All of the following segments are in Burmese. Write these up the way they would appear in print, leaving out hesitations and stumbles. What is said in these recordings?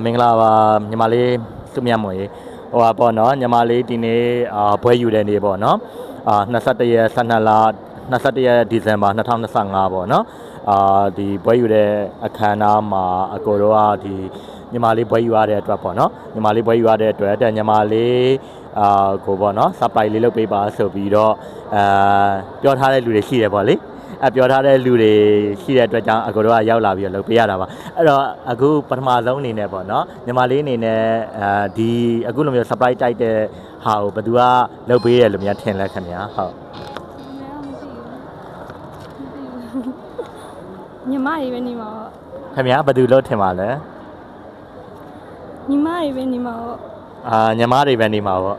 မင်္ဂလာပါညီမလေးသူမြတ်မွေဟိုပါပေါ့နော်ညီမလေးဒီနေ့ဘွဲယူတဲ့နေ့ပေါ့နော်21ရက်12လ21ရက်ဒီဇင်ဘာ2025ပေါ့နော်ဒီဘွဲယူတဲ့အခမ်းအနားမှာအကိုတို့ကဒီညီမလေးဘွဲယူရတဲ့အတွက်ပေါ့နော်ညီမလေးဘွဲယူရတဲ့အတွက်တဲ့ညီမလေးကိုပေါ့နော် surprise လေးလုပ်ပေးပါဆိုပြီးတော့ပြောထားတဲ့လူတွေရှိတယ်ပေါ့လေပြောထားတဲ့လူတွေရှိတဲ့အတွက်ကြောင့်အကိုတို့ကရောက်လာပြီးတော့လုပ်ပေးရတာပါအဲ့တော့အခုပထမဆုံးအနေနဲ့ပေါ့နော်ညီမလေးအနေနဲ့ဒီအခုလိုမျိုး surprise တိုက်တဲ့ဟာကိုဘယ်သူကလုပ်ပေးတယ်လို့များထင်လဲခင်ဗျာဟုတ်ညီမတွေပဲနေမှာပေါ့ခင်ဗျာဘယ်သူလို့ထင်ပါလဲညီမတွေပဲနေမှာပေါ့ညီမတွေပဲနေမှာပေါ့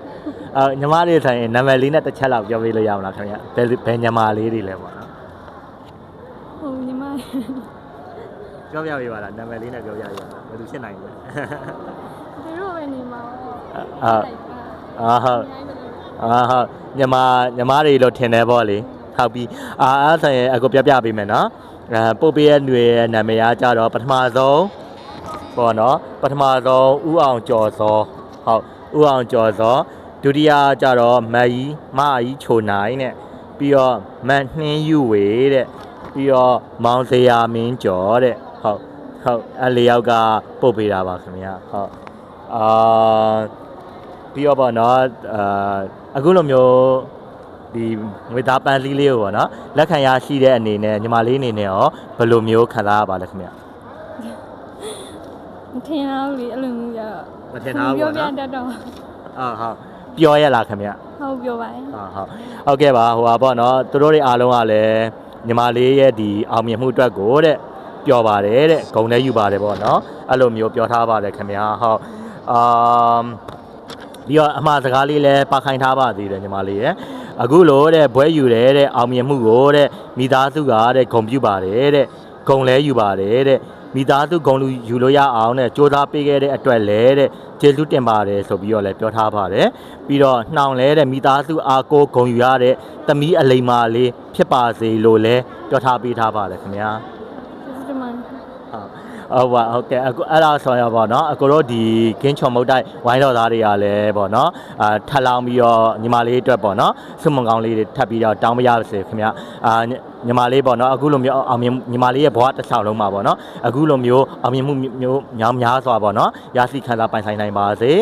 ညီမတွေဆိုရင်နာမည်လေးနဲ့တစ်ချက်လောက်ပြောပေးလို့ရမလားခင်ဗျာဘယ်ညီမလေးတွေလဲပေါ့နော်ဟုတ်ညီမပြောပြပေးပါလားနာမည်လေးနဲ့ပြောပြရအောင်ဘယ်သူဖြစ်နိုင်လဲသူတို့ပဲနေမှာပေါ့ဟုတ်ညီမတွေလို့ထင်တယ်ပေါ့လေဟုတ်ပြီအဲ့ဆိုရင်အခုပြပြပေးမယ်နော်ပို့ပေးရဲ့ຫນွေရဲ့နာမည်အားကြတော့ပထမဆုံးပေါ့နော်ပထမဆုံးဦးအောင်ကျော်စောဟုတ်ဦးအောင်ကျော်စောဒုတိယကြတော့မကြီးချိုနိုင်တဲ့ပြီးတော့မနှင်းယူဝေတဲ့ပြီးတော့မောင်စရာမင်းကျော်တဲ့ဟုတ်အဲ့လေးယောက်ကပို့ပေးတာပါခင်ဗျာဟုတ်ပြီးတော့ပေါ့နော်အခုလိုမျိုးဒီငွေသားပန်းစည်းလေးကိုပေါ့နော်လက်ခံရရှိတဲ့အနေနဲ့ညီမလေးအနေနဲ့ရောဘယ်လိုမျိုးခံစားရပါလဲခင်ဗျာမထင်တော့ဘူးလေအဲ့လိုမျိုးရမထင်တော့ဘူးပြောပြတတ်တော့ဟုတ်ပြောရလားခင်ဗျဟုတ်ပြောပါရဲ့ဟုတ်ကဲ့ပါဟိုပါပေါ့နော်သူတို့တွေအားလုံးကလည်းညီမလေးရဲ့ဒီအောင်မြင်မှုအတွက်ကိုတဲ့ပျော်ပါတယ်တဲ့ဂုဏ်လည်းယူပါတယ်ပေါ့နော်အဲ့လိုမျိုးပြောထားပါတယ်ခင်ဗျာဟုတ်ပြီးတော့အမှားစကားလေးလည်းပါခိုင်းထားပါသေးတယ်ညီမလေးရဲ့အခုလိုတဲ့ဘွဲယူတယ်တဲ့အောင်မြင်မှုကိုတဲ့မိသားစုကတဲ့ဂုဏ်ပြုပါတယ်တဲ့ဂုဏ်လည်းယူပါတယ်တဲ့မိသားစုဂုဏ်လူယူလို့ရအောင်တဲ့စ조사ပေးခဲ့တဲ့အတွက်လည်းတဲ့ကျေးဇူးတင်ပါတယ်ဆိုပြီးတော့လည်းပြောထားပါတယ်ပြီးတော့နှောင်လဲတဲ့မိသားစုအားကိုဂုဏ်ယူရတဲ့သမီးအလိမ္မာလေးဖြစ်ပါစေလို့လည်းပြောထားပေးထားပါတယ်ခင်ဗျာဟုတ်ကဲ့အခုအဲ့ဒါဆိုရပါတော့အခုတို့ဒီကင်းချော်မုတ်တိုက်ဝိုင်းတော်သားတွေကလည်းပေါ့နော်ထပ်လောင်းပြီးတော့ညီမလေးအတွက်ပေါ့နော်စွမွန်ကောင်းလေးတွေထပ်ပြီးတော့တောင်းမရပါစေခင်ဗျာညီမလေးပေါ့နော်အခုလိုမျိုးအောင်မြင်ညီမလေးရဲ့ဘဝတစ်ချောင်းလုံးမှာပေါ့နော်အခုလိုမျိုးအောင်မြင်မှုမျိုးများစွာပေါ့နော်ရရှိခံစားပိုင်ဆိုင်နိုင်ပါစေ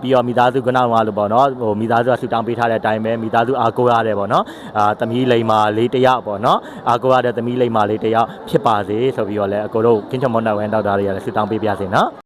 ပြီးတော့မိသားစုကနောက်မှာလို့ပေါ့နော်ဟိုမိသားစုကဆူတောင်းပေးထားတဲ့အတိုင်းပဲမိသားစုအားကိုးရတယ်ပေါ့နော်သမီးလိမ္မာလေးတစ်ယောက်ပေါ့နော်အားကိုးရတဲ့သမီးလိမ္မာလေးတစ်ယောက်ဖြစ်ပါစေဆိုပြီးတော့လည်းအကိုတို့ကင်းချော်မုတ်တိုက်ဝိုင်းတော်သားတွေကလည်းဆူတောင်းပေးပါစေနော်